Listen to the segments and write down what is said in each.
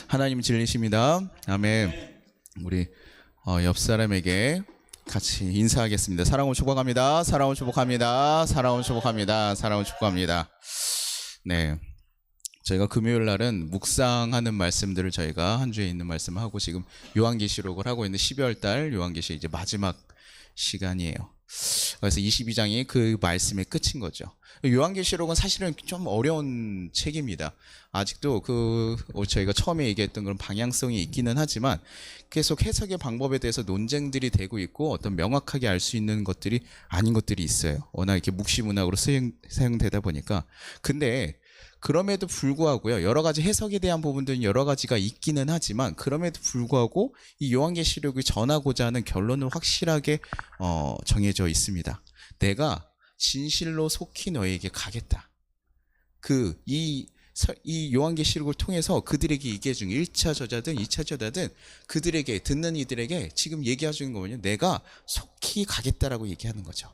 하나님 진리십니다. 아멘. 우리 옆 사람에게 같이 인사하겠습니다. 사랑을 축복합니다. 사랑을 축복합니다. 사랑을 축복합니다. 사랑을 축복합니다. 네, 저희가 금요일 날은 묵상하는 말씀들을 저희가 한 주에 있는 말씀을 하고 지금 요한계시록을 하고 있는 12월 달 요한계시 이제 마지막 시간이에요. 그래서 22장이 그 말씀의 끝인 거죠. 요한계시록은 사실은 좀 어려운 책입니다. 아직도 저희가 처음에 얘기했던 그런 방향성이 있기는 하지만 계속 해석의 방법에 대해서 논쟁들이 되고 있고 어떤 명확하게 알 수 있는 것들이 아닌 것들이 있어요. 워낙 이렇게 묵시문학으로 사용되다 보니까. 근데 그럼에도 불구하고요, 여러 가지 해석에 대한 부분들은 여러 가지가 있기는 하지만 그럼에도 불구하고 이 요한계시록이 전하고자 하는 결론은 확실하게 정해져 있습니다. 내가 진실로 속히 너에게 가겠다. 이 요한계시록을 통해서 그들에게 얘기해 준 1차 저자든 2차 저자든 그들에게 듣는 이들에게 지금 얘기해 주는 거는요, 내가 속히 가겠다라고 얘기하는 거죠.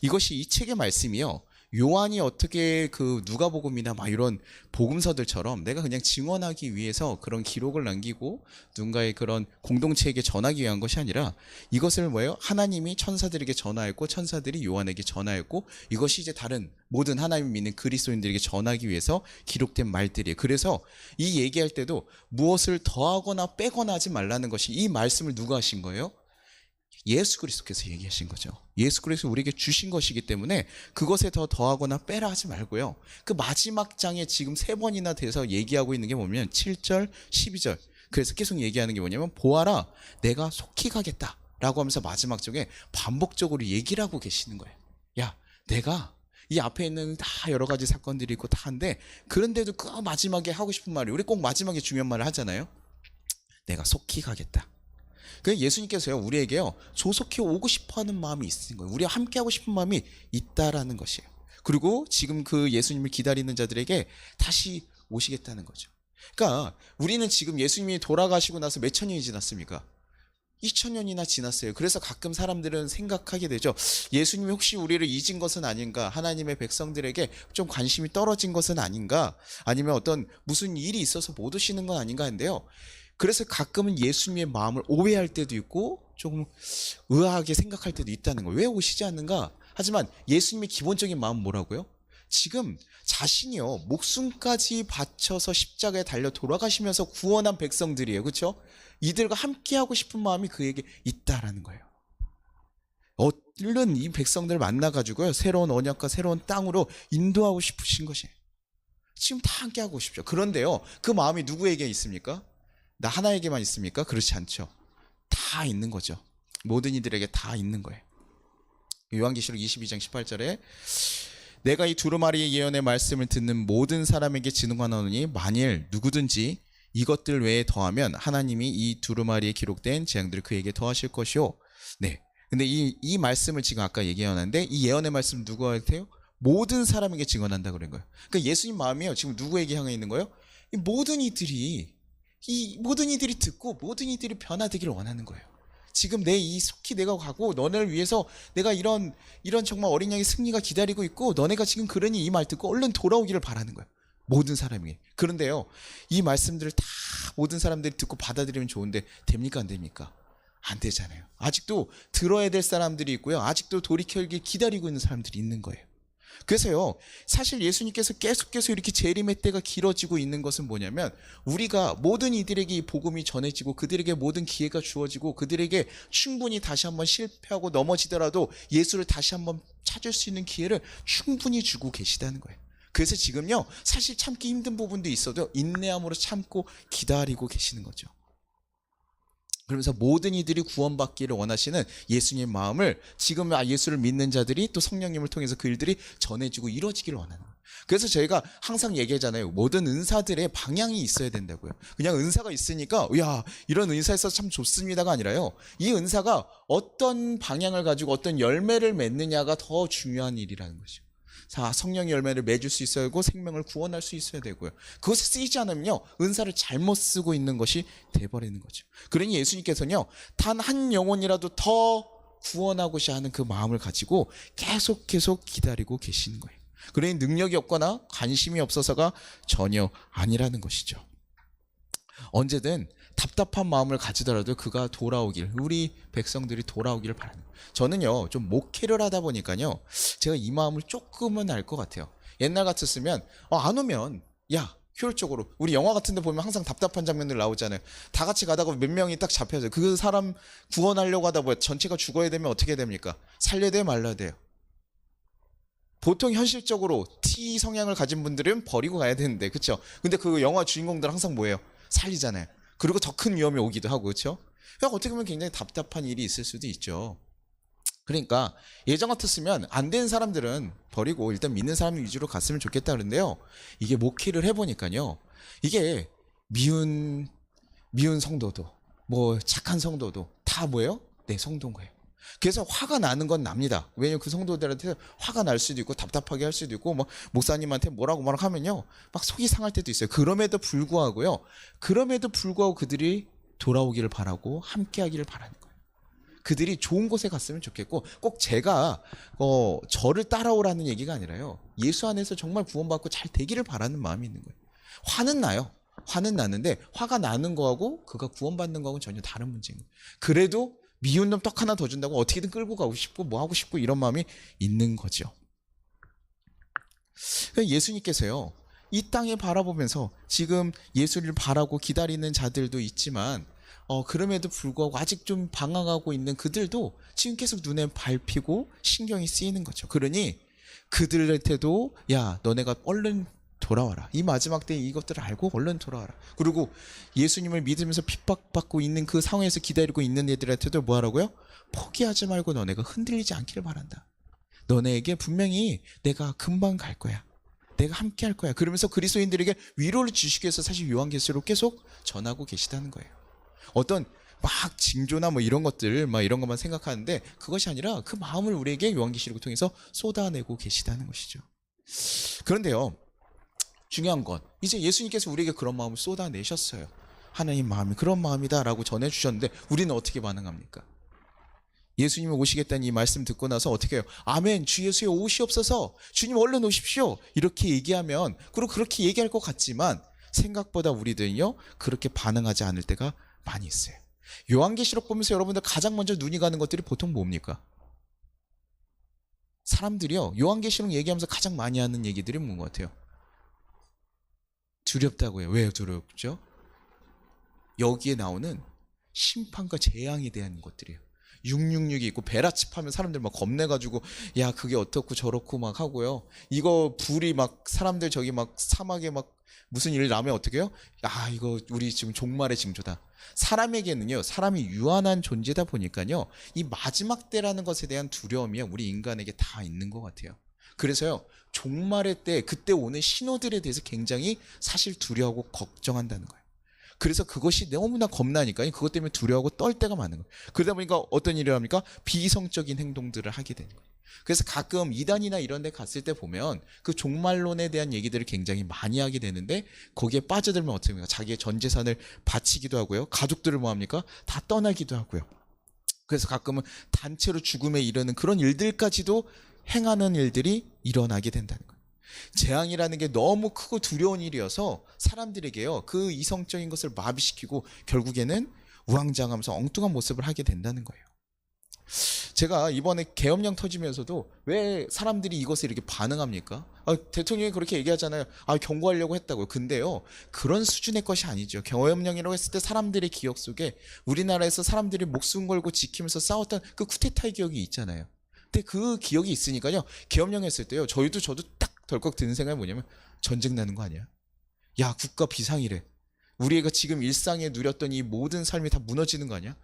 이것이 이 책의 말씀이요, 요한이 어떻게 누가복음이나 막 이런 복음서들처럼 내가 그냥 증언하기 위해서 그런 기록을 남기고 누군가의 그런 공동체에게 전하기 위한 것이 아니라 이것을 뭐예요? 하나님이 천사들에게 전하였고 천사들이 요한에게 전하였고 이것이 이제 다른 모든 하나님 믿는 그리스도인들에게 전하기 위해서 기록된 말들이에요. 그래서 이 얘기할 때도 무엇을 더하거나 빼거나 하지 말라는 것이, 이 말씀을 누가 하신 거예요? 예수 그리스도께서 얘기하신 거죠. 예수 그리스도 우리에게 주신 것이기 때문에 그것에 더하거나 빼라 하지 말고요. 그 마지막 장에 지금 3번이나 돼서 얘기하고 있는 게 뭐냐면 7절, 12절. 그래서 계속 얘기하는 게 뭐냐면 보아라, 내가 속히 가겠다 라고 하면서 마지막 쪽에 반복적으로 얘기를 하고 계시는 거예요. 야, 내가 이 앞에 있는 다 여러 가지 사건들이 있고 다 한데 그런데도 그 마지막에 하고 싶은 말이, 우리 꼭 마지막에 중요한 말을 하잖아요. 내가 속히 가겠다. 그 예수님께서요, 우리에게요, 조속히 오고 싶어하는 마음이 있는 거예요. 우리와 함께하고 싶은 마음이 있다라는 것이에요. 그리고 지금 그 예수님을 기다리는 자들에게 다시 오시겠다는 거죠. 그러니까 우리는 지금 예수님이 돌아가시고 나서 몇 천 년이 지났습니까? 2000년이나 지났어요. 그래서 가끔 사람들은 생각하게 되죠. 예수님이 혹시 우리를 잊은 것은 아닌가? 하나님의 백성들에게 좀 관심이 떨어진 것은 아닌가? 아니면 어떤 무슨 일이 있어서 못 오시는 건 아닌가 하는데요. 그래서 가끔은 예수님의 마음을 오해할 때도 있고 조금 의아하게 생각할 때도 있다는 거예요. 왜 오시지 않는가? 하지만 예수님의 기본적인 마음은 뭐라고요? 지금 자신이요, 목숨까지 바쳐서 십자가에 달려 돌아가시면서 구원한 백성들이에요. 그렇죠? 이들과 함께하고 싶은 마음이 그에게 있다라는 거예요. 얼른 이 백성들을 만나가지고요, 새로운 언약과 새로운 땅으로 인도하고 싶으신 것이에요. 지금 다 함께하고 싶죠. 그런데요, 그 마음이 누구에게 있습니까? 나 하나에게만 있습니까? 그렇지 않죠. 다 있는 거죠. 모든 이들에게 다 있는 거예요. 요한계시록 22장 18절에 내가 이 두루마리의 예언의 말씀을 듣는 모든 사람에게 증언하노니 만일 누구든지 이것들 외에 더하면 하나님이 이 두루마리에 기록된 재앙들을 그에게 더하실 것이요. 네. 근데 이 말씀을 지금 아까 얘기해놨는데 이 예언의 말씀 누구한테요? 모든 사람에게 증언한다 그런 거예요. 그러니까 예수님 마음이요, 지금 누구에게 향해 있는 거예요? 이 모든 이들이 듣고 모든 이들이 변화되기를 원하는 거예요. 지금 속히 내가 가고 너네를 위해서 내가 이런 정말 어린 양의 승리가 기다리고 있고 너네가 지금 그러니 이 말 듣고 얼른 돌아오기를 바라는 거예요. 모든 사람에게. 그런데요, 이 말씀들을 다 모든 사람들이 듣고 받아들이면 좋은데 됩니까? 안 됩니까? 안 되잖아요. 아직도 들어야 될 사람들이 있고요, 아직도 돌이켜길 기다리고 있는 사람들이 있는 거예요. 그래서요, 사실 예수님께서 계속해서 이렇게 재림의 때가 길어지고 있는 것은 뭐냐면, 우리가 모든 이들에게 이 복음이 전해지고 그들에게 모든 기회가 주어지고 그들에게 충분히 다시 한번 실패하고 넘어지더라도 예수를 다시 한번 찾을 수 있는 기회를 충분히 주고 계시다는 거예요. 그래서 지금요, 사실 참기 힘든 부분도 있어도 인내함으로 참고 기다리고 계시는 거죠. 그러면서 모든 이들이 구원받기를 원하시는 예수님의 마음을 지금 예수를 믿는 자들이 또 성령님을 통해서 그 일들이 전해지고 이루어지기를 원하는 거예요. 그래서 저희가 항상 얘기하잖아요. 모든 은사들의 방향이 있어야 된다고요. 그냥 은사가 있으니까 야, 이런 은사 있어서 참 좋습니다가 아니라요, 이 은사가 어떤 방향을 가지고 어떤 열매를 맺느냐가 더 중요한 일이라는 거죠. 성령의 열매를 맺을 수 있어야 하고 생명을 구원할 수 있어야 되고요. 그것을 쓰이지 않으면요, 은사를 잘못 쓰고 있는 것이 돼버리는 거죠. 그러니 예수님께서는요, 단 한 영혼이라도 더 구원하고자 하는 그 마음을 가지고 계속 기다리고 계시는 거예요. 그러니 능력이 없거나 관심이 없어서가 전혀 아니라는 것이죠. 언제든 답답한 마음을 가지더라도 그가 돌아오길, 우리 백성들이 돌아오기를 바라는 거예요. 저는요 좀 목회를 하다 보니까요 제가 이 마음을 조금은 알 것 같아요. 옛날 같았으면 안 오면 야 효율적으로 우리 영화 같은 데 보면 항상 답답한 장면들 나오잖아요. 다 같이 가다가 몇 명이 딱 잡혀서 그 사람 구원하려고 하다 보면 전체가 죽어야 되면 어떻게 됩니까? 살려야 돼요, 말려야 돼요? 보통 현실적으로 T 성향을 가진 분들은 버리고 가야 되는데, 그렇죠? 근데 그 영화 주인공들 항상 뭐예요? 살리잖아요. 그리고 더 큰 위험이 오기도 하고, 그렇죠? 그러니까 어떻게 보면 굉장히 답답한 일이 있을 수도 있죠. 그러니까 예전 같았으면 안 되는 사람들은 버리고 일단 믿는 사람 위주로 갔으면 좋겠다 그러는데요. 이게 목회를 해보니까요. 이게 미운 성도도 뭐 착한 성도도 다 뭐예요? 네, 성도인 거예요. 그래서 화가 나는 건 납니다. 왜냐면 그 성도들한테 화가 날 수도 있고 답답하게 할 수도 있고 뭐 목사님한테 뭐라고 하면요 막 속이 상할 때도 있어요. 그럼에도 불구하고 그들이 돌아오기를 바라고 함께하기를 바라는 거예요. 그들이 좋은 곳에 갔으면 좋겠고, 꼭 제가 저를 따라오라는 얘기가 아니라요, 예수 안에서 정말 구원받고 잘 되기를 바라는 마음이 있는 거예요. 화는 나요. 화는 나는데 화가 나는 거하고 그가 구원받는 거하고는 전혀 다른 문제인 거예요. 그래도 미운 놈 떡 하나 더 준다고 어떻게든 끌고 가고 싶고 뭐 하고 싶고 이런 마음이 있는 거죠. 예수님께서요 이 땅에 바라보면서 지금 예수를 바라고 기다리는 자들도 있지만 그럼에도 불구하고 아직 좀 방황하고 있는 그들도 지금 계속 눈에 밟히고 신경이 쓰이는 거죠. 그러니 그들한테도 야 너네가 얼른 돌아와라. 이 마지막 때에 이것들을 알고 얼른 돌아와라. 그리고 예수님을 믿으면서 핍박받고 있는 그 상황에서 기다리고 있는 애들한테도 뭐 하라고요? 포기하지 말고 너네가 흔들리지 않기를 바란다. 너네에게 분명히 내가 금방 갈 거야. 내가 함께 할 거야. 그러면서 그리스도인들에게 위로를 주시기 위해서 사실 요한계시록 계속 전하고 계시다는 거예요. 어떤 막 징조나 뭐 이런 것들 막 이런 것만 생각하는데 그것이 아니라 그 마음을 우리에게 요한계시록을 통해서 쏟아내고 계시다는 것이죠. 그런데요 중요한 건 이제 예수님께서 우리에게 그런 마음을 쏟아내셨어요. 하나님 마음이 그런 마음이다라고 전해주셨는데 우리는 어떻게 반응합니까? 예수님이 오시겠다는 이 말씀 듣고 나서 어떻게 해요? 아멘, 주 예수여 오시옵소서, 주님 얼른 오십시오, 이렇게 얘기하면, 그리고 그렇게 얘기할 것 같지만 생각보다 우리들은요 그렇게 반응하지 않을 때가 많이 있어요. 요한계시록 보면서 여러분들 가장 먼저 눈이 가는 것들이 보통 뭡니까? 사람들이요 요한계시록 얘기하면서 가장 많이 하는 얘기들이 뭔 것 같아요? 두렵다고요. 왜 두렵죠? 여기에 나오는 심판과 재앙에 대한 것들이에요. 666이 있고 베라칩하면 사람들 막 겁내가지고 야 그게 어떻고 저렇고 막 하고요. 이거 불이 막 사람들 저기 막 사막에 막 무슨 일 나면 어떻게 해요? 아 이거 우리 지금 종말의 징조다. 사람에게는요 사람이 유한한 존재다 보니까요 이 마지막 때라는 것에 대한 두려움이 우리 인간에게 다 있는 것 같아요. 그래서요 종말의 때 그때 오는 신호들에 대해서 굉장히 사실 두려워하고 걱정한다는 거예요. 그래서 그것이 너무나 겁나니까 그것 때문에 두려워하고 떨 때가 많은 거예요. 그러다 보니까 어떤 일을 합니까? 비이성적인 행동들을 하게 되는 거예요. 그래서 가끔 이단이나 이런 데 갔을 때 보면 그 종말론에 대한 얘기들을 굉장히 많이 하게 되는데 거기에 빠져들면 어떻게 합니까? 자기의 전 재산을 바치기도 하고요. 가족들을 뭐 합니까? 다 떠나기도 하고요. 그래서 가끔은 단체로 죽음에 이르는 그런 일들까지도 행하는 일들이 일어나게 된다는 거예요. 재앙이라는 게 너무 크고 두려운 일이어서 사람들에게요 그 이성적인 것을 마비시키고 결국에는 우왕좌왕하면서 엉뚱한 모습을 하게 된다는 거예요. 제가 이번에 계엄령 터지면서도 왜 사람들이 이것에 이렇게 반응합니까? 대통령이 그렇게 얘기하잖아요. 경고하려고 했다고요. 근데요 그런 수준의 것이 아니죠. 계엄령이라고 했을 때 사람들의 기억 속에 우리나라에서 사람들이 목숨 걸고 지키면서 싸웠던 그 쿠데타의 기억이 있잖아요. 근데 그 기억이 있으니까요 계엄령 했을 때요 저도 딱 덜컥 드는 생각이 뭐냐면 전쟁 나는 거 아니야? 야 국가 비상이래. 우리가 지금 일상에 누렸던 이 모든 삶이 다 무너지는 거 아니야?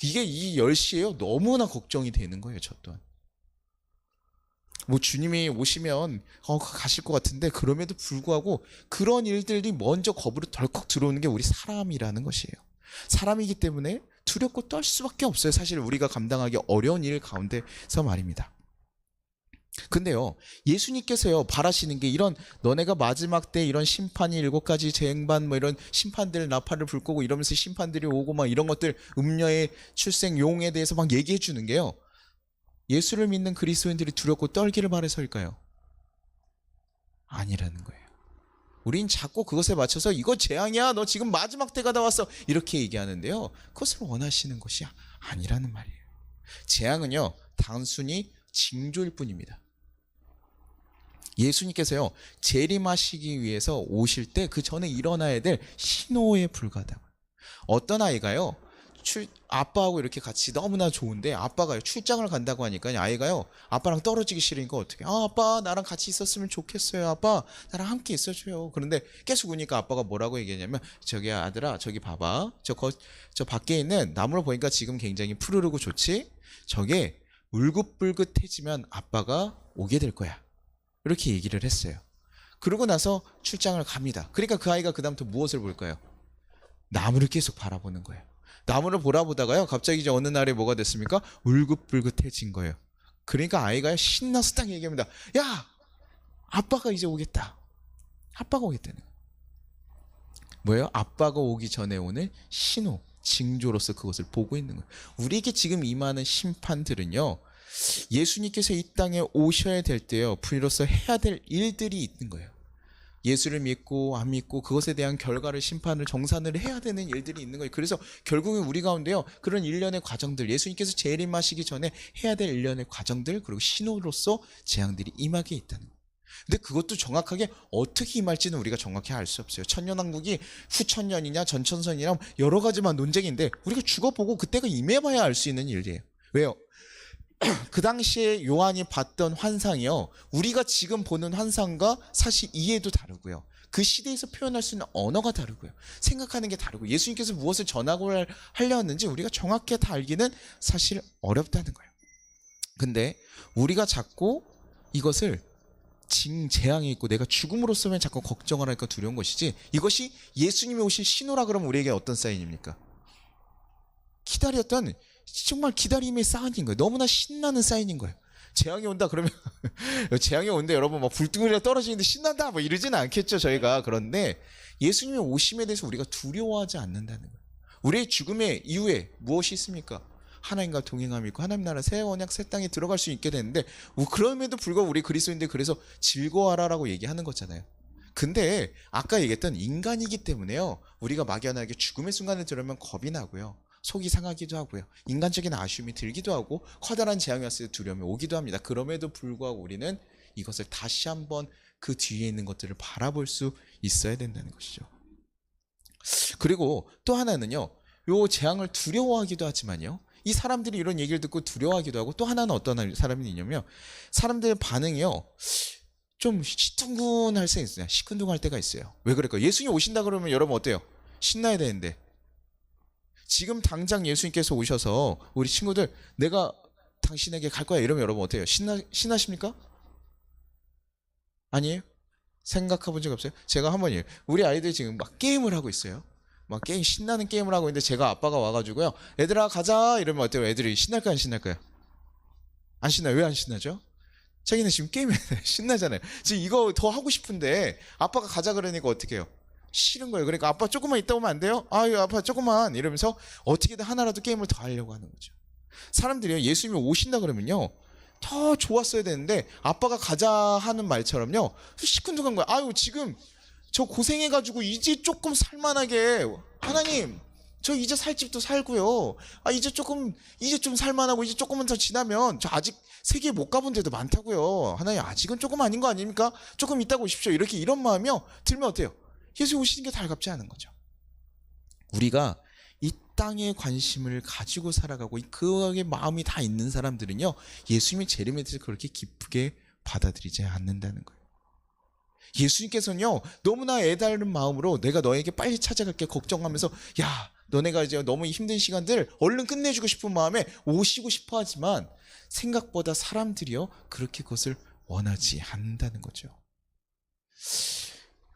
이게 이 10시에요 너무나 걱정이 되는 거예요. 저 또한 뭐 주님이 오시면 가실 것 같은데 그럼에도 불구하고 그런 일들이 먼저 겁으로 덜컥 들어오는 게 우리 사람이라는 것이에요. 사람이기 때문에 두렵고 떨 수밖에 없어요. 사실 우리가 감당하기 어려운 일 가운데서 말입니다. 근데요 예수님께서요 바라시는 게 이런 너네가 마지막 때 이런 심판이 7가지 재행반 뭐 이런 심판들 나팔을 불 거고 이러면서 심판들이 오고 막 이런 것들 음녀의 출생 용에 대해서 막 얘기해 주는 게요 예수를 믿는 그리스도인들이 두렵고 떨기를 바라서일까요? 아니라는 거예요. 우린 자꾸 그것에 맞춰서 이거 재앙이야, 너 지금 마지막 때가 다 왔어, 이렇게 얘기하는데요, 그것을 원하시는 것이 아니라는 말이에요. 재앙은요 단순히 징조일 뿐입니다. 예수님께서요 재림하시기 위해서 오실 때 그 전에 일어나야 될 신호에 불과하다. 어떤 아이가요 아빠하고 이렇게 같이 너무나 좋은데 아빠가요 출장을 간다고 하니까 아이가요 아빠랑 떨어지기 싫으니까 어떻게, 아빠 나랑 같이 있었으면 좋겠어요, 아빠 나랑 함께 있어줘요. 그런데 계속 우니까 아빠가 뭐라고 얘기하냐면, 저기 아들아 저기 봐봐, 저 밖에 있는 나무를 보니까 지금 굉장히 푸르르고 좋지, 저게 울긋불긋해지면 아빠가 오게 될 거야, 이렇게 얘기를 했어요. 그러고 나서 출장을 갑니다. 그러니까 그 아이가 그 다음부터 무엇을 볼까요? 나무를 계속 바라보는 거예요. 나무를 보다가요 갑자기 이제 어느 날에 뭐가 됐습니까? 울긋불긋해진 거예요. 그러니까 아이가 신나서 딱 얘기합니다. 야, 아빠가 이제 오겠다. 아빠가 오겠다는 거예요. 뭐예요? 아빠가 오기 전에 오는 신호, 징조로서 그것을 보고 있는 거예요. 우리에게 지금 임하는 심판들은요, 예수님께서 이 땅에 오셔야 될 때요 분으로서 해야 될 일들이 있는 거예요. 예수를 믿고 안 믿고 그것에 대한 결과를, 심판을, 정산을 해야 되는 일들이 있는 거예요. 그래서 결국엔 우리 가운데요 그런 일련의 과정들, 예수님께서 재림하시기 전에 해야 될 일련의 과정들, 그리고 신호로서 재앙들이 임하게 있다는 거예요. 근데 그것도 정확하게 어떻게 임할지는 우리가 정확히 알 수 없어요. 천년왕국이 후천년이냐 전천선이냐 여러 가지만 논쟁인데, 우리가 죽어보고 그때가 임해봐야 알 수 있는 일이에요. 왜요? 그 당시에 요한이 봤던 환상이요 우리가 지금 보는 환상과 사실 이해도 다르고요, 그 시대에서 표현할 수 있는 언어가 다르고요, 생각하는 게 다르고, 예수님께서 무엇을 전하고 하려 했는지 우리가 정확히 다 알기는 사실 어렵다는 거예요. 근데 우리가 자꾸 이것을 재앙이 있고 내가 죽음으로써만 자꾸 걱정을 하니까 두려운 것이지, 이것이 예수님이 오실 신호라 그러면 우리에게 어떤 사인입니까? 기다렸던, 정말 기다림의 사인인 거예요. 너무나 신나는 사인인 거예요. 재앙이 온다 그러면 재앙이 오는데 여러분 막 불덩이가 떨어지는데 신난다 뭐 이러지는 않겠죠 저희가. 그런데 예수님의 오심에 대해서 우리가 두려워하지 않는다는 거예요. 우리의 죽음의 이후에 무엇이 있습니까? 하나님과 동행함이 있고 하나님 나라 새 언약 새 땅에 들어갈 수 있게 되는데, 그럼에도 불구하고 우리 그리스도인들 그래서 즐거워하라라고 얘기하는 거잖아요. 근데 아까 얘기했던 인간이기 때문에요 우리가 막연하게 죽음의 순간을 들으면 겁이 나고요, 속이 상하기도 하고요, 인간적인 아쉬움이 들기도 하고, 커다란 재앙이 왔을 때 두려움이 오기도 합니다. 그럼에도 불구하고 우리는 이것을 다시 한번 그 뒤에 있는 것들을 바라볼 수 있어야 된다는 것이죠. 그리고 또 하나는요, 요 재앙을 두려워하기도 하지만요, 이 사람들이 이런 얘기를 듣고 두려워하기도 하고, 또 하나는 어떤 사람이 있냐면, 사람들의 반응이요 좀 시큰둥할 때 있어요. 시큰둥할 때가 있어요. 왜 그럴까요? 예수님 오신다 그러면 여러분 어때요? 신나야 되는데, 지금 당장 예수님께서 오셔서 우리 친구들 내가 당신에게 갈 거야 이러면 여러분 어때요? 신나십니까? 아니에요? 생각해 본 적 없어요? 제가 한번 우리 아이들이 지금 막 게임을 하고 있어요. 막 게임, 신나는 게임을 하고 있는데 제가 아빠가 와가지고요, 애들아 가자 이러면 어때요? 애들이 신날까요 안 신날까요? 안 신나요. 왜 안 신나죠? 자기는 지금 게임에 신나잖아요. 지금 이거 더 하고 싶은데 아빠가 가자 그러니까 어떻게 해요? 싫은 거예요. 그러니까 아빠 조금만 있다 오면 안 돼요? 아유 아빠 조금만, 이러면서 어떻게든 하나라도 게임을 더 하려고 하는 거죠. 사람들이요 예수님이 오신다 그러면요 더 좋았어야 되는데, 아빠가 가자 하는 말처럼요 시큰둥한 거야. 아유 지금 저 고생해가지고 이제 조금 살만하게, 하나님 저 이제 살 집도 살고요, 이제 좀 살만하고, 이제 조금만 더 지나면 저 아직 세계 못 가본 데도 많다고요, 하나님 아직은 조금 아닌 거 아닙니까? 조금 있다가 오십시오. 이런 마음이요 들면 어때요? 예수 오시는 게 달갑지 않은 거죠. 우리가 이 땅에 관심을 가지고 살아가고 그의 마음이 다 있는 사람들은요 예수님의 재림에 대해서 그렇게 기쁘게 받아들이지 않는다는 거예요. 예수님께서는요 너무나 애달은 마음으로 내가 너에게 빨리 찾아갈게 걱정하면서, 야 너네가 이제 너무 힘든 시간들 얼른 끝내주고 싶은 마음에 오시고 싶어 하지만, 생각보다 사람들이요 그렇게 그것을 원하지 않는다는 거죠.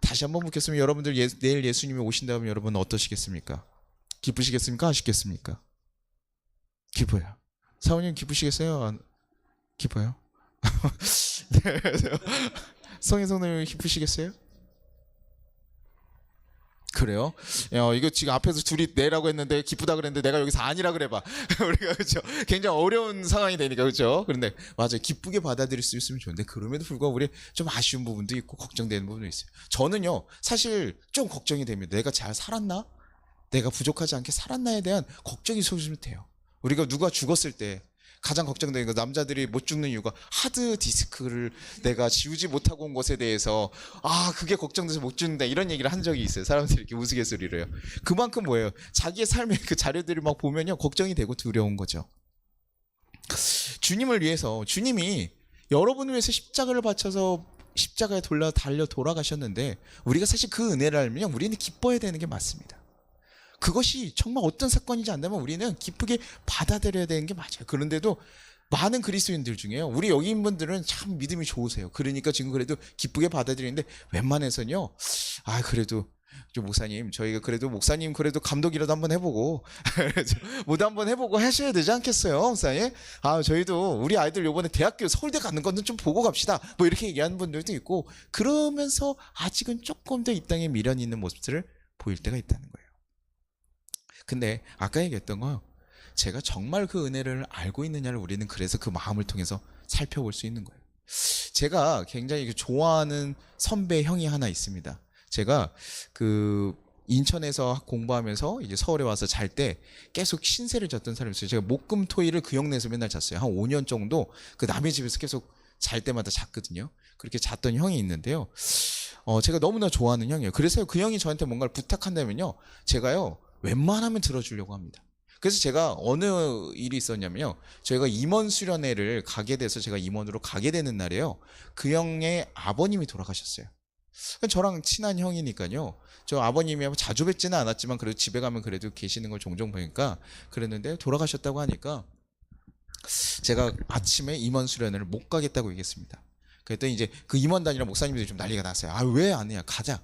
다시 한번 묻겠습니다. 여러분들 내일 예수님이 오신다면 여러분 어떠시겠습니까? 기쁘시겠습니까? 아쉽겠습니까? 기뻐요. 사모님 기쁘시겠어요? 기뻐요? 네. 성희 성도님 기쁘시겠어요? 그래요? 이거 지금 앞에서 둘이 내라고 했는데 기쁘다 그랬는데 내가 여기서 아니라 그래봐. 우리가 그렇죠. 굉장히 어려운 상황이 되니까 그렇죠. 그런데 맞아요. 기쁘게 받아들일 수 있으면 좋은데 그럼에도 불구하고 우리 좀 아쉬운 부분도 있고 걱정되는 부분도 있어요. 저는요 사실 좀 걱정이 됩니다. 내가 잘 살았나? 내가 부족하지 않게 살았나에 대한 걱정이 있으면 돼요. 우리가 누가 죽었을 때 가장 걱정되는 거 남자들이 못 죽는 이유가 하드 디스크를 내가 지우지 못하고 온 것에 대해서 그게 걱정돼서 못 죽는다 이런 얘기를 한 적이 있어요. 사람들이 이렇게 우스갯소리를 해요. 그만큼 뭐예요? 자기의 삶의 그 자료들을 막 보면요 걱정이 되고 두려운 거죠. 주님을 위해서 주님이 여러분을 위해서 십자가를 바쳐서 십자가에 달려 돌아가셨는데 우리가 사실 그 은혜를 알면 우리는 기뻐해야 되는 게 맞습니다. 그것이 정말 어떤 사건이지 않다면 우리는 기쁘게 받아들여야 되는 게 맞아요. 그런데도 많은 그리스도인들 중에요. 우리 여기 있는 분들은 참 믿음이 좋으세요. 그러니까 지금 그래도 기쁘게 받아들이는데 웬만해서는요. 그래도 목사님 저희가 그래도 목사님 그래도 감독이라도 한번 해보고 모두 한번 해보고 하셔야 되지 않겠어요, 목사님? 저희도 우리 아이들 요번에 대학교 서울대 가는 거는 좀 보고 갑시다. 뭐 이렇게 얘기하는 분들도 있고 그러면서 아직은 조금 더 이 땅에 미련이 있는 모습들을 보일 때가 있다는 거예요. 근데 아까 얘기했던 거 제가 정말 그 은혜를 알고 있느냐를 우리는 그래서 그 마음을 통해서 살펴볼 수 있는 거예요. 제가 굉장히 좋아하는 선배 형이 하나 있습니다. 제가 그 인천에서 공부하면서 이제 서울에 와서 잘 때 계속 신세를 졌던 사람이었어요. 제가 목금토일을 그 형네에서 맨날 잤어요. 한 5년 정도 그 남의 집에서 계속 잘 때마다 잤거든요. 그렇게 잤던 형이 있는데요. 제가 너무나 좋아하는 형이에요. 그래서 그 형이 저한테 뭔가를 부탁한다면요. 제가요. 웬만하면 들어주려고 합니다. 그래서 제가 어느 일이 있었냐면요. 저희가 임원 수련회를 가게 돼서 제가 임원으로 가게 되는 날이에요. 그 형의 아버님이 돌아가셨어요. 저랑 친한 형이니까요. 저 아버님이 자주 뵙지는 않았지만 그래도 집에 가면 그래도 계시는 걸 종종 보니까 그랬는데 돌아가셨다고 하니까 제가 아침에 임원 수련회를 못 가겠다고 얘기했습니다. 그랬더니 이제 그 임원단이랑 목사님들이 좀 난리가 났어요. 왜 안 해요? 가자.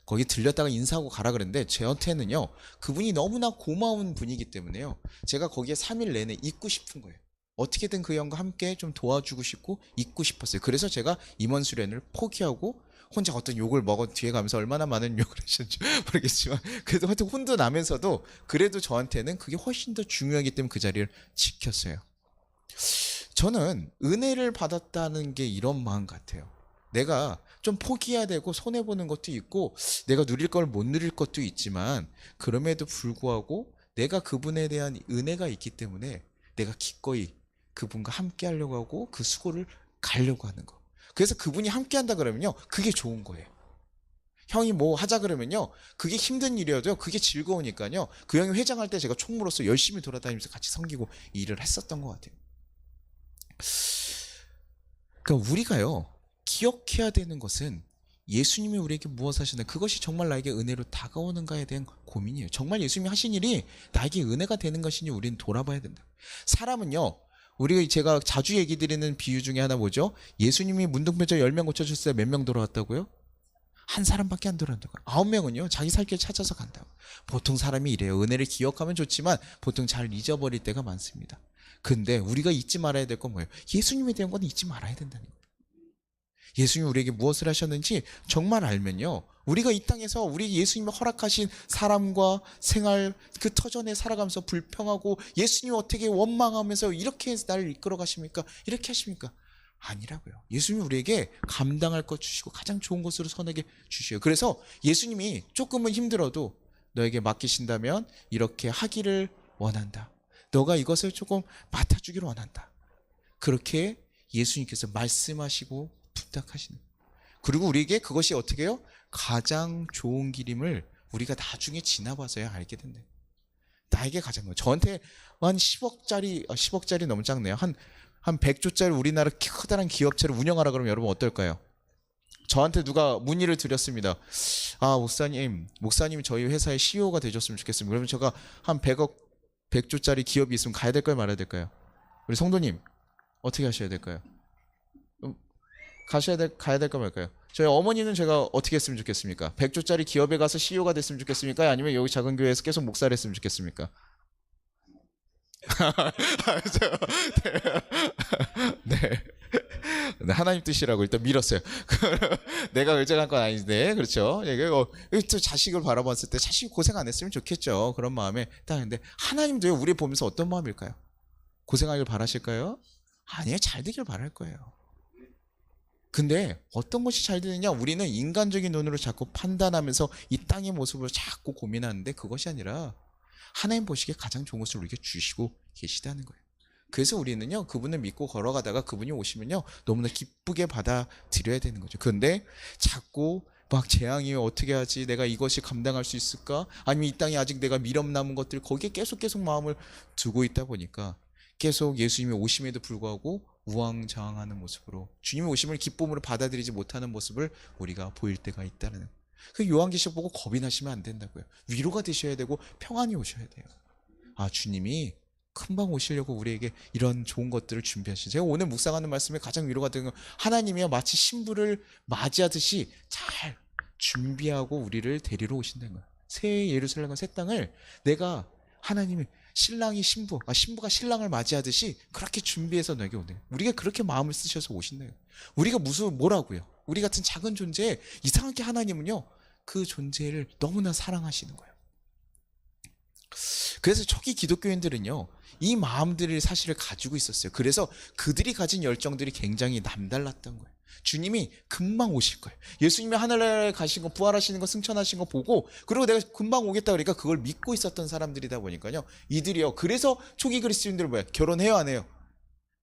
거기 들렸다가 인사하고 가라 그랬는데 저한테는요 그분이 너무나 고마운 분이기 때문에요 제가 거기에 3일 내내 있고 싶은 거예요. 어떻게든 그 형과 함께 좀 도와주고 싶고 있고 싶었어요. 그래서 제가 임원 수련을 포기하고 혼자 어떤 욕을 먹어 뒤에 가면서 얼마나 많은 욕을 하셨는지 모르겠지만 그래도 하여튼 혼도 나면서도 그래도 저한테는 그게 훨씬 더 중요하기 때문에 그 자리를 지켰어요. 저는 은혜를 받았다는 게 이런 마음 같아요. 내가 좀 포기해야 되고 손해보는 것도 있고 내가 누릴 걸 못 누릴 것도 있지만 그럼에도 불구하고 내가 그분에 대한 은혜가 있기 때문에 내가 기꺼이 그분과 함께 하려고 하고 그 수고를 가려고 하는 거. 그래서 그분이 함께 한다 그러면요 그게 좋은 거예요. 형이 뭐 하자 그러면요 그게 힘든 일이어도 그게 즐거우니까요 그 형이 회장할 때 제가 총무로서 열심히 돌아다니면서 같이 섬기고 일을 했었던 것 같아요. 그러니까 우리가요 기억해야 되는 것은 예수님이 우리에게 무엇 하시나 그것이 정말 나에게 은혜로 다가오는가에 대한 고민이에요. 정말 예수님이 하신 일이 나에게 은혜가 되는 것이니 우리는 돌아봐야 된다. 사람은요 우리가 제가 자주 얘기 드리는 비유 중에 하나 뭐죠? 예수님이 문둥병자 10명 고쳐주셨을 때 몇 명 돌아왔다고요? 한 사람밖에 안 돌아온다고. 9명은요 자기 살 길 찾아서 간다고. 보통 사람이 이래요. 은혜를 기억하면 좋지만 보통 잘 잊어버릴 때가 많습니다. 근데 우리가 잊지 말아야 될 건 뭐예요? 예수님에 대한 건 잊지 말아야 된다는 거예요. 예수님이 우리에게 무엇을 하셨는지 정말 알면요 우리가 이 땅에서 우리 예수님이 허락하신 사람과 생활 그 터전에 살아가면서 불평하고 예수님이 어떻게 원망하면서 이렇게 해서 나를 이끌어 가십니까? 이렇게 하십니까? 아니라고요. 예수님이 우리에게 감당할 것 주시고 가장 좋은 것으로 선하게 주셔요. 그래서 예수님이 조금은 힘들어도 너에게 맡기신다면 이렇게 하기를 원한다. 너가 이것을 조금 맡아주기를 원한다. 그렇게 예수님께서 말씀하시고 부탁하시는. 그리고 우리에게 그것이 어떻게 해요? 가장 좋은 길임을 우리가 나중에 지나봐서야 알게 된대. 나에게 가장 저한테 한 10억짜리 너무 작네요. 한 100조짜리 우리나라 커다란 기업체를 운영하라 그러면 여러분 어떨까요? 저한테 누가 문의를 드렸습니다. 목사님이 저희 회사의 CEO가 되셨으면 좋겠습니다. 그러면 제가 한 100조짜리 기업이 있으면 가야 될까요? 말아야 될까요? 우리 성도님 어떻게 하셔야 될까요? 가야 될까 말까요? 저희 어머니는 제가 어떻게 했으면 좋겠습니까? 100조짜리 기업에 가서 CEO가 됐으면 좋겠습니까? 아니면 여기 작은 교회에서 계속 목사를 했으면 좋겠습니까? 네. 하나님 뜻이라고 일단 밀었어요. 내가 결정한 건 아닌데, 그렇죠? 또 자식을 바라봤을 때 자식이 고생 안 했으면 좋겠죠. 그런 마음에 딱 했는데, 하나님도요, 우리 보면서 어떤 마음일까요? 고생하길 바라실까요? 아니에요. 잘 되길 바랄 거예요. 근데 어떤 것이 잘 되느냐? 우리는 인간적인 눈으로 자꾸 판단하면서 이 땅의 모습을 자꾸 고민하는데, 그것이 아니라 하나님 보시기에 가장 좋은 것을 우리에게 주시고 계시다는 거예요. 그래서 우리는요, 그분을 믿고 걸어가다가 그분이 오시면요, 너무나 기쁘게 받아들여야 되는 거죠. 그런데 자꾸 막 재앙이 어떻게 하지? 내가 이것이 감당할 수 있을까? 아니면 이 땅에 아직 내가 미련 남은 것들, 거기에 계속 마음을 두고 있다 보니까 계속 예수님이 오심에도 불구하고 우왕좌왕하는 모습으로, 주님의 오심을 기쁨으로 받아들이지 못하는 모습을 우리가 보일 때가 있다는 거예요. 그 요한계시록 보고 겁이 나시면 안 된다고요. 위로가 되셔야 되고 평안이 오셔야 돼요. 아, 주님이 금방 오시려고 우리에게 이런 좋은 것들을 준비하시죠. 제가 오늘 묵상하는 말씀에 가장 위로가 되는 건, 하나님이요, 마치 신부를 맞이하듯이 잘 준비하고 우리를 데리러 오신다는 거예요. 새 예루살렘과 새 땅을 내가, 하나님이 신랑이 신부가 신랑을 맞이하듯이 그렇게 준비해서 너에게 온대요. 우리가 그렇게 마음을 쓰셔서 오신대요. 우리가 뭐라고요? 우리 같은 작은 존재에 이상하게 하나님은요, 그 존재를 너무나 사랑하시는 거예요. 그래서 초기 기독교인들은요, 이 마음들을 사실을 가지고 있었어요. 그래서 그들이 가진 열정들이 굉장히 남달랐던 거예요. 주님이 금방 오실 거예요. 예수님이 하늘나라에 가신 거, 부활하시는 거, 승천하신 거 보고, 그리고 내가 금방 오겠다 그러니까 그걸 믿고 있었던 사람들이다 보니까요, 이들이요, 그래서 초기 그리스도인들은 뭐야? 결혼해요, 안 해요?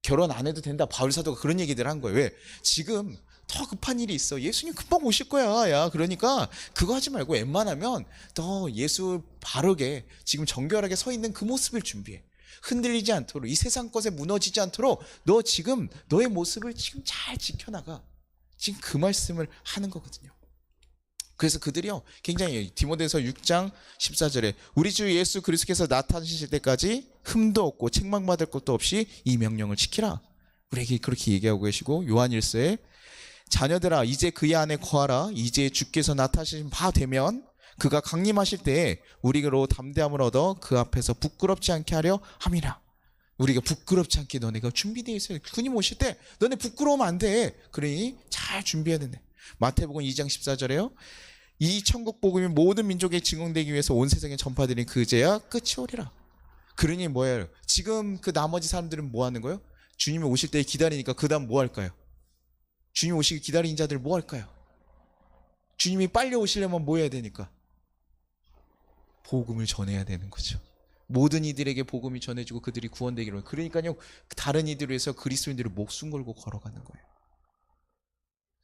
결혼 안 해도 된다. 바울 사도가 그런 얘기들 한 거예요. 왜? 지금 더 급한 일이 있어. 예수님 금방 오실 거야. 야, 그러니까 그거 하지 말고 웬만하면 더 예수 바르게, 지금 정결하게 서 있는 그 모습을 준비해. 흔들리지 않도록, 이 세상 것에 무너지지 않도록 너 지금 너의 모습을 지금 잘 지켜나가. 지금 그 말씀을 하는 거거든요. 그래서 그들이요, 굉장히, 디모데서 6장 14절에 우리 주 예수 그리스도께서 나타나실 때까지 흠도 없고 책망받을 것도 없이 이 명령을 지키라. 우리에게 그렇게 얘기하고 계시고, 요한일서에 자녀들아 이제 그의 안에 거하라. 이제 주께서 나타나신 바 되면 그가 강림하실 때에 우리로 담대함을 얻어 그 앞에서 부끄럽지 않게 하려 함이라. 우리가 부끄럽지 않게 너네가 준비되어 있어요. 주님 오실 때 너네 부끄러우면 안 돼. 그러니 잘 준비해야 된대. 마태복음 2장 14절에요. 이 천국 복음이 모든 민족에 증언되기 위해서 온 세상에 전파되는 그제야 끝이 오리라. 그러니 뭐예요? 지금 그 나머지 사람들은 뭐 하는 거예요? 주님이 오실 때 기다리니까 그 다음 뭐 할까요? 주님 오시기 기다린 자들 뭐 할까요? 주님이 빨리 오시려면 뭐 해야 되니까? 복음을 전해야 되는 거죠. 모든 이들에게 복음이 전해지고 그들이 구원되기로. 그러니까요, 다른 이들을 위해서 그리스도인들이 목숨 걸고 걸어가는 거예요.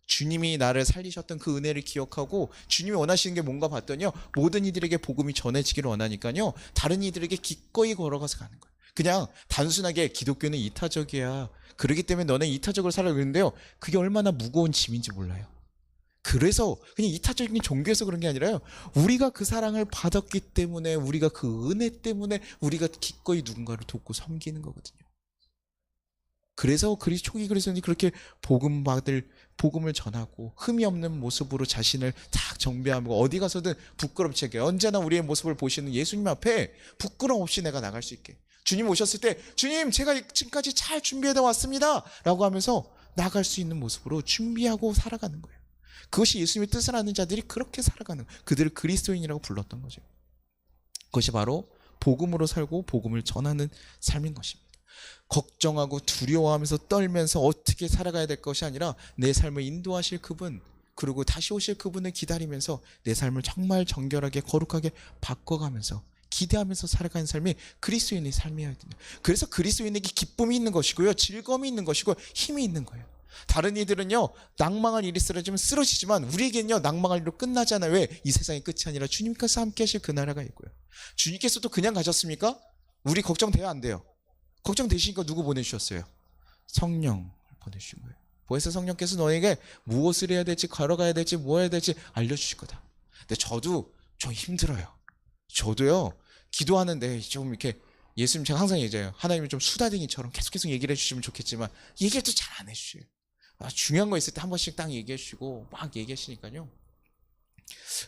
주님이 나를 살리셨던 그 은혜를 기억하고, 주님이 원하시는 게 뭔가 봤더니요, 모든 이들에게 복음이 전해지기를 원하니까요, 다른 이들에게 기꺼이 걸어가서 가는 거예요. 그냥 단순하게 기독교는 이타적이야, 그렇기 때문에 너는 이타적으로 살아, 그러는데요, 그게 얼마나 무거운 짐인지 몰라요. 그래서 그냥 이타적인 종교에서 그런 게 아니라요, 우리가 그 사랑을 받았기 때문에, 우리가 그 은혜 때문에 우리가 기꺼이 누군가를 돕고 섬기는 거거든요. 그래서 초기 그리스도인이 그렇게 복음을 전하고 흠이 없는 모습으로 자신을 딱 정비하고, 어디 가서든 부끄럽지 않게, 언제나 우리의 모습을 보시는 예수님 앞에 부끄럼 없이 내가 나갈 수 있게, 주님 오셨을 때 주님 제가 지금까지 잘 준비해다 왔습니다 라고 하면서 나갈 수 있는 모습으로 준비하고 살아가는 거예요. 그것이 예수님의 뜻을 아는 자들이 그렇게 살아가는, 그들을 그리스도인이라고 불렀던 거죠. 그것이 바로 복음으로 살고 복음을 전하는 삶인 것입니다. 걱정하고 두려워하면서 떨면서 어떻게 살아가야 될 것이 아니라, 내 삶을 인도하실 그분, 그리고 다시 오실 그분을 기다리면서 내 삶을 정말 정결하게 거룩하게 바꿔가면서 기대하면서 살아가는 삶이 그리스도인의 삶이거든요. 그래서 그리스도인에게 기쁨이 있는 것이고요, 즐거움이 있는 것이고, 힘이 있는 거예요. 다른 이들은요, 낭망할 일이 쓰러지지만 우리에게는요, 낭망할 일로 끝나지 않아요. 왜? 이 세상의 끝이 아니라 주님께서 함께 하실 그 나라가 있고요. 주님께서도 그냥 가셨습니까? 우리 걱정돼요, 안 돼요? 걱정되시니까 누구 보내주셨어요? 성령을 보내주신 거예요. 그래서 성령께서 너에게 무엇을 해야 될지, 걸어가야 될지, 뭐 해야 될지 알려주실 거다. 근데 저도 좀 힘들어요. 저도요, 기도하는데 좀 이렇게, 예수님 제가 항상 얘기해요. 하나님은 좀 수다쟁이처럼 계속 얘기를 해주시면 좋겠지만 얘기를 또 잘 안 해주셔요. 중요한 거 있을 때 한 번씩 딱 얘기해 주시고 막 얘기하시니까요.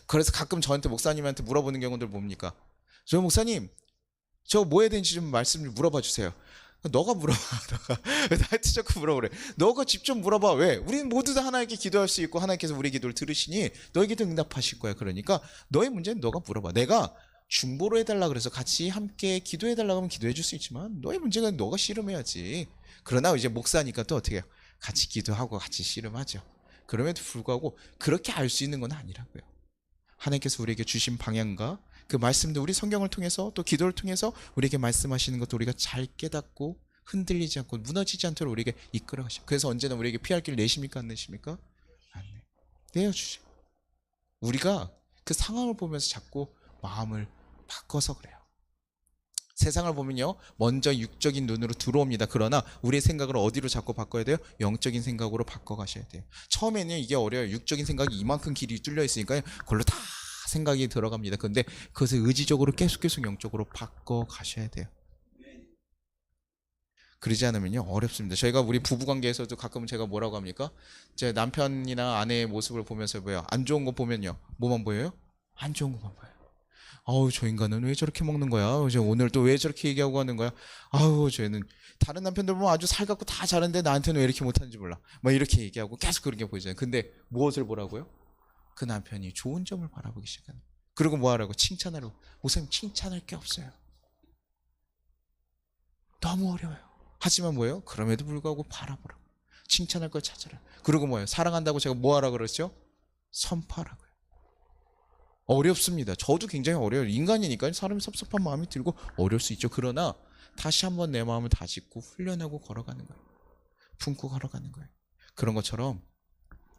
그래서 가끔 저한테, 목사님한테 물어보는 경우들 뭡니까? 저 목사님, 저 뭐 해야 되는지 좀 말씀 좀 물어봐 주세요. 너가 물어봐. 너가 나한테 자꾸 물어보래. 너가 직접 물어봐. 왜? 우리는 모두 다 하나님께 기도할 수 있고 하나님께서 우리 기도를 들으시니 너에게도 응답하실 거야. 그러니까 너의 문제는 너가 물어봐. 내가 중보로 해달라 그래서 같이 함께 기도해달라고 하면 기도해 줄 수 있지만 너의 문제는 너가 씨름해야지. 그러나 이제 목사니까 또 어떻게 해요? 같이 기도하고 같이 씨름하죠. 그럼에도 불구하고 그렇게 알 수 있는 건 아니라고요. 하나님께서 우리에게 주신 방향과 그 말씀도 우리 성경을 통해서 또 기도를 통해서 우리에게 말씀하시는 것도 우리가 잘 깨닫고 흔들리지 않고 무너지지 않도록 우리에게 이끌어 가시고, 그래서 언제나 우리에게 피할 길을 내십니까? 안 내십니까? 안 내. 내어주죠. 우리가 그 상황을 보면서 자꾸 마음을 바꿔서 그래요. 세상을 보면요, 먼저 육적인 눈으로 들어옵니다. 그러나 우리의 생각을 어디로 자꾸 바꿔야 돼요? 영적인 생각으로 바꿔가셔야 돼요. 처음에는 이게 어려워요. 육적인 생각이 이만큼 길이 뚫려 있으니까요, 그걸로 다 생각이 들어갑니다. 근데 그것을 의지적으로 계속 영적으로 바꿔가셔야 돼요. 그러지 않으면요, 어렵습니다. 저희가 우리 부부관계에서도 가끔은 제가 뭐라고 합니까? 제 남편이나 아내의 모습을 보면서 뭐예요? 안 좋은 거 보면요, 뭐만 보여요? 안 좋은 것만 보여요. 아우, 저 인간은 왜 저렇게 먹는 거야? 오늘 또 왜 저렇게 얘기하고 하는 거야? 아우, 쟤는 다른 남편들 보면 아주 살갑고 다 잘하는데 나한테는 왜 이렇게 못하는지 몰라. 막 이렇게 얘기하고 계속 그런 게 보이잖아요. 근데 무엇을 보라고요? 그 남편이 좋은 점을 바라보기 시작하는 거예요. 그리고 뭐 하라고? 칭찬하라고. 목사님, 칭찬할 게 없어요. 너무 어려워요. 하지만 뭐예요? 그럼에도 불구하고 바라보라고. 칭찬할 걸 찾아라. 그리고 뭐예요? 사랑한다고 제가 뭐 하라 그랬죠? 선포하라고요. 어렵습니다. 저도 굉장히 어려워요. 인간이니까 사람이 섭섭한 마음이 들고 어려울 수 있죠. 그러나 다시 한번 내 마음을 다짓고 훈련하고 걸어가는 거예요. 품고 걸어가는 거예요. 그런 것처럼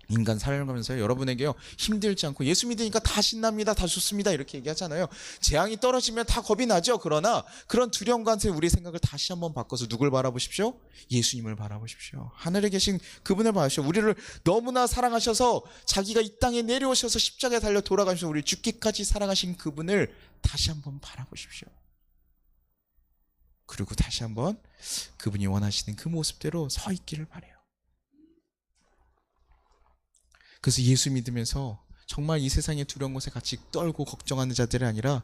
인간 살아가면서 여러분에게요, 힘들지 않고 예수 믿으니까 다 신납니다, 다 좋습니다 이렇게 얘기하잖아요. 재앙이 떨어지면 다 겁이 나죠. 그러나 그런 두려움과 우리의 생각을 다시 한번 바꿔서 누굴 바라보십시오? 예수님을 바라보십시오. 하늘에 계신 그분을 바라보십시오. 우리를 너무나 사랑하셔서 자기가 이 땅에 내려오셔서 십자가에 달려 돌아가셔서 우리 죽기까지 사랑하신 그분을 다시 한번 바라보십시오. 그리고 다시 한번 그분이 원하시는 그 모습대로 서 있기를 바라요. 그래서 예수 믿으면서 정말 이 세상의 두려운 것에 같이 떨고 걱정하는 자들이 아니라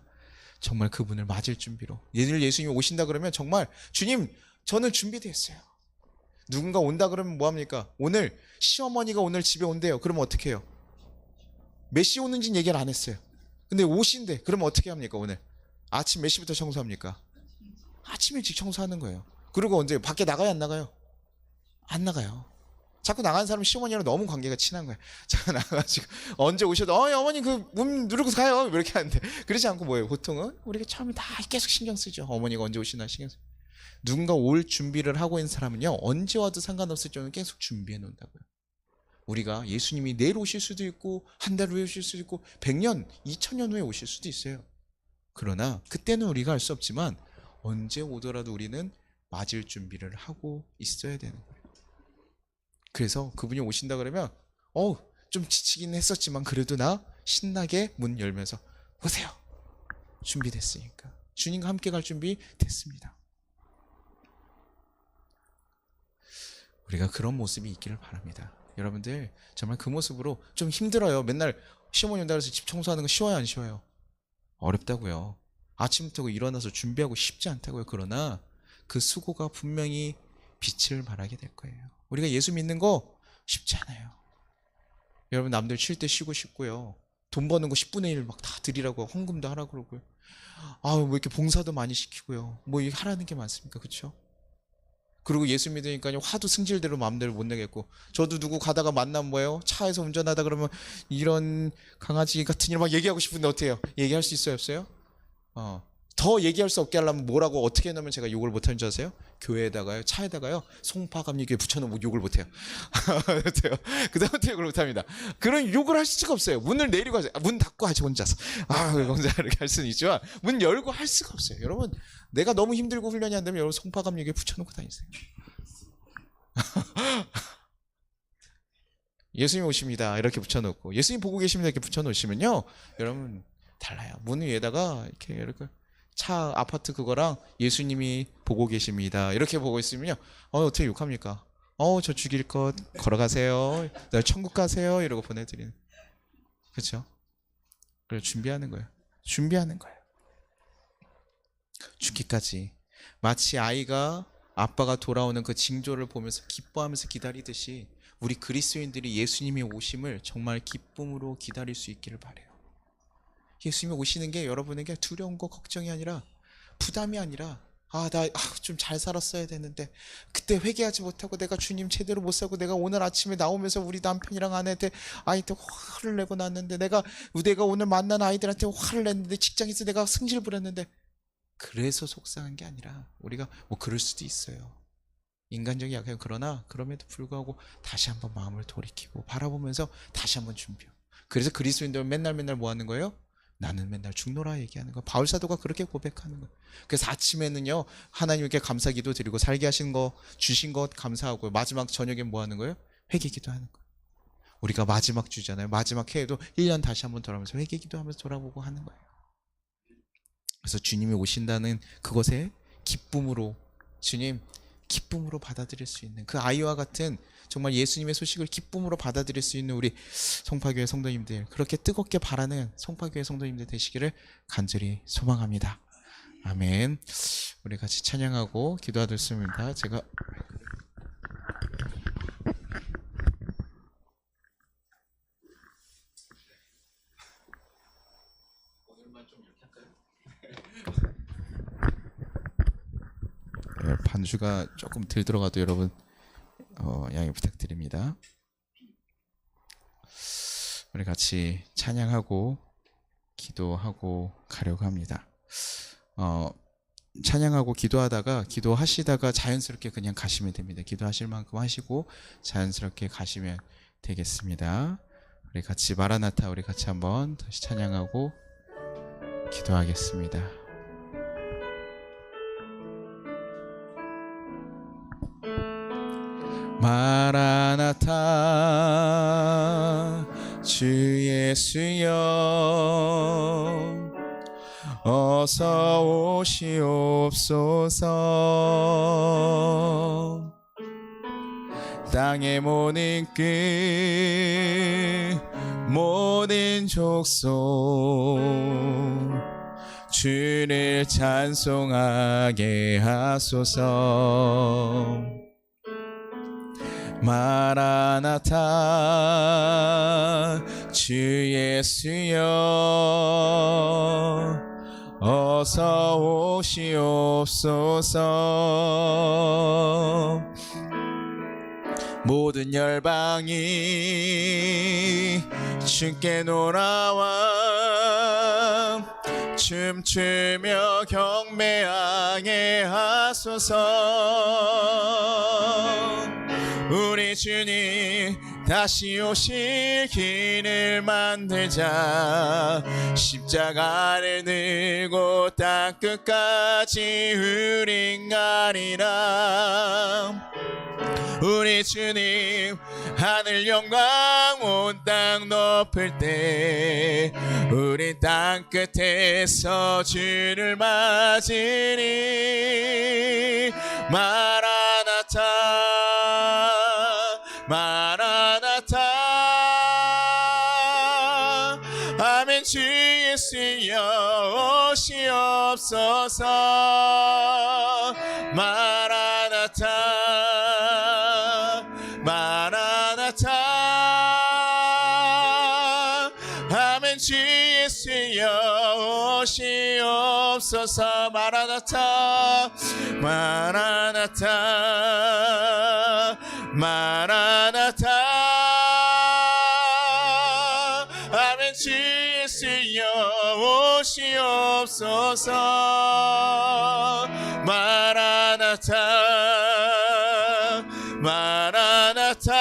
정말 그분을 맞을 준비로, 내일 예수님이 오신다 그러면 정말 주님, 저는 준비됐어요. 누군가 온다 그러면 뭐합니까? 오늘 시어머니가 오늘 집에 온대요. 그러면 어떻게 해요? 몇 시 오는지는 얘기를 안 했어요. 근데 오신대. 그러면 어떻게 합니까? 오늘 아침 몇 시부터 청소합니까? 아침 일찍 청소하는 거예요. 그리고 언제 밖에 나가요? 안 나가요? 안 나가요. 자꾸 나가는 사람은 시어머니랑 너무 관계가 친한 거야. 자꾸 나가가지고 언제 오셔도 어머니 그 문 누르고 가요 이렇게 하는데, 그러지 않고 뭐예요? 보통은 우리가 처음에 다 계속 신경 쓰죠. 어머니가 언제 오시나 신경 쓰죠. 누군가 올 준비를 하고 있는 사람은요, 언제 와도 상관없을 정도로 계속 준비해 놓는다고요. 우리가 예수님이 내일 오실 수도 있고 한 달 후에 오실 수도 있고 100년, 2000년 후에 오실 수도 있어요. 그러나 그때는 우리가 알 수 없지만 언제 오더라도 우리는 맞을 준비를 하고 있어야 되는 거예요. 그래서 그분이 오신다 그러면 좀 지치긴 했었지만 그래도 나 신나게 문 열면서 오세요. 준비됐으니까. 주님과 함께 갈 준비 됐습니다. 우리가 그런 모습이 있기를 바랍니다. 여러분들 정말 그 모습으로, 좀 힘들어요. 맨날 시어머니 온다 그래서 집 청소하는 거 쉬워요, 안 쉬워요? 어렵다고요. 아침부터 일어나서 준비하고 쉽지 않다고요. 그러나 그 수고가 분명히 빛을 발하게 될 거예요. 우리가 예수 믿는 거 쉽지 않아요. 여러분, 남들 쉴 때 쉬고 싶고요. 돈 버는 거 10분의 1 막 다 드리라고, 헌금도 하라고 그러고요. 뭐 이렇게 봉사도 많이 시키고요. 뭐 이게 하라는 게 많습니까? 그렇죠? 그리고 예수 믿으니까 화도 승질대로 마음대로 못 내겠고, 저도 누구 가다가 만나면 뭐예요? 차에서 운전하다 그러면 이런 강아지 같은 일 막 얘기하고 싶은데 어떻게 해요? 얘기할 수 있어요, 없어요? 더 얘기할 수 없게 하려면 뭐라고 어떻게 해놓으면 제가 욕을 못하는 줄 아세요? 교회에다가요, 차에다가요, 송파감리교회 붙여놓으면 욕을 못해요. 그다음부터 욕을 못합니다. 그런 욕을 할 수가 없어요. 문을 내리고 하세요. 문 닫고 하죠, 혼자서. 혼자 이렇게 할 수는 있지만 문 열고 할 수가 없어요. 여러분, 내가 너무 힘들고 훈련이 안 되면 여러분 송파감리교회 붙여놓고 다니세요. 예수님 오십니다 이렇게 붙여놓고, 예수님 보고 계십니다 이렇게 붙여놓으시면요, 여러분 달라요. 문 위에다가 이렇게 차 아파트 그거랑 예수님이 보고 계십니다 이렇게 보고 있으면요, 어떻게 욕합니까? 저 죽일 것, 걸어가세요, 날 천국 가세요 이러고 보내드리는, 그렇죠? 그래서 준비하는 거예요. 준비하는 거예요. 죽기까지. 마치 아이가 아빠가 돌아오는 그 징조를 보면서 기뻐하면서 기다리듯이 우리 그리스도인들이 예수님의 오심을 정말 기쁨으로 기다릴 수 있기를 바라요. 예수님이 오시는 게 여러분에게 두려운 거 걱정이 아니라 부담이 아니라 나 좀 잘 살았어야 되는데 그때 회개하지 못하고 내가 주님 제대로 못 살고 내가 오늘 아침에 나오면서 우리 남편이랑 아내한테 화를 내고 났는데 내가 오늘 만난 아이들한테 화를 냈는데 직장에서 내가 승질 부렸는데 그래서 속상한 게 아니라 우리가 뭐 그럴 수도 있어요. 인간적인 약해요. 그러나 그럼에도 불구하고 다시 한번 마음을 돌이키고 바라보면서 다시 한번 준비해요. 그래서 그리스도인들은 맨날 뭐 하는 거예요? 나는 맨날 죽노라 얘기하는 거. 바울 사도가 그렇게 고백하는 거예요. 그래서 아침에는요 하나님께 감사기도 드리고 살게 하신 거 주신 것 감사하고 마지막 저녁에 뭐 하는 거예요? 회개기도 하는 거예요. 우리가 마지막 주잖아요. 마지막 해에도 1년 다시 한번 돌아오면서 회개기도 하면서 돌아보고 하는 거예요. 그래서 주님이 오신다는 그것에 기쁨으로 주님 기쁨으로 받아들일 수 있는 그 아이와 같은 정말 예수님의 소식을 기쁨으로 받아들일 수 있는 우리 송파교회 성도님들, 그렇게 뜨겁게 바라는 송파교회 성도님들 되시기를 간절히 소망합니다. 아멘. 우리 같이 찬양하고 기도하겠습니다. 제가 반주가 조금 덜 들어가도 여러분 양해 부탁드립니다. 우리 같이 찬양하고 기도하고 가려고 합니다. 찬양하고 기도하시다가 자연스럽게 그냥 가시면 됩니다. 기도하실 만큼 하시고 자연스럽게 가시면 되겠습니다. 우리 같이 마라나타 우리 같이 한번 다시 찬양하고 기도하겠습니다. 마라나타 주 예수여 어서 오시옵소서. 땅의 모든 끝 모든 족속 주를 찬송하게 하소서. 마라나타 주 예수여 어서 오시옵소서. 모든 열방이 주께 놀아와 춤추며 경배하게 하소서. 우리 주님 다시 오실 길을 만들자. 십자가를 들고 땅끝까지 우린 가리라. 우리 주님 하늘 영광 온 땅 높을 때 우리 땅끝에서 주를 맞으리. 마라나타 마라나타 아멘. 주 예수여 오시옵소서. 마라나타 마라나타 아멘. 주 예수여 오시옵소서. 마라나타 마라나타 마라나타 아멘. 주 예수여 오시옵소서. 마라나타 마라나타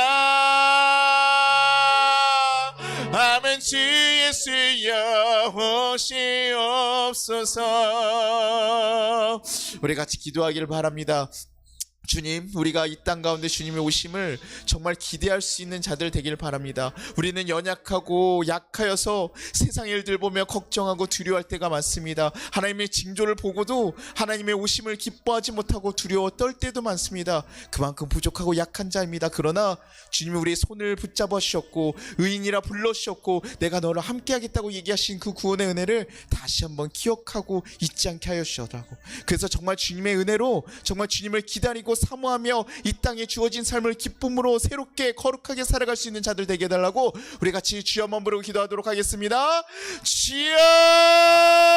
아멘. 주 예수여 오시옵소서. 우리 같이 기도하기를 바랍니다. 주님, 우리가 이 땅 가운데 주님의 오심을 정말 기대할 수 있는 자들 되길 바랍니다. 우리는 연약하고 약하여서 세상 일들 보며 걱정하고 두려워할 때가 많습니다. 하나님의 징조를 보고도 하나님의 오심을 기뻐하지 못하고 두려워 떨 때도 많습니다. 그만큼 부족하고 약한 자입니다. 그러나 주님이 우리의 손을 붙잡아 주셨고 의인이라 불러주셨고 내가 너를 함께 하겠다고 얘기하신 그 구원의 은혜를 다시 한번 기억하고 잊지 않게 하여 주셔라고. 그래서 정말 주님의 은혜로 정말 주님을 기다리고 사모하며 이 땅에 주어진 삶을 기쁨으로 새롭게 거룩하게 살아갈 수 있는 자들 되게 해달라고 우리 같이 주여 한번 부르고 기도하도록 하겠습니다. 주여!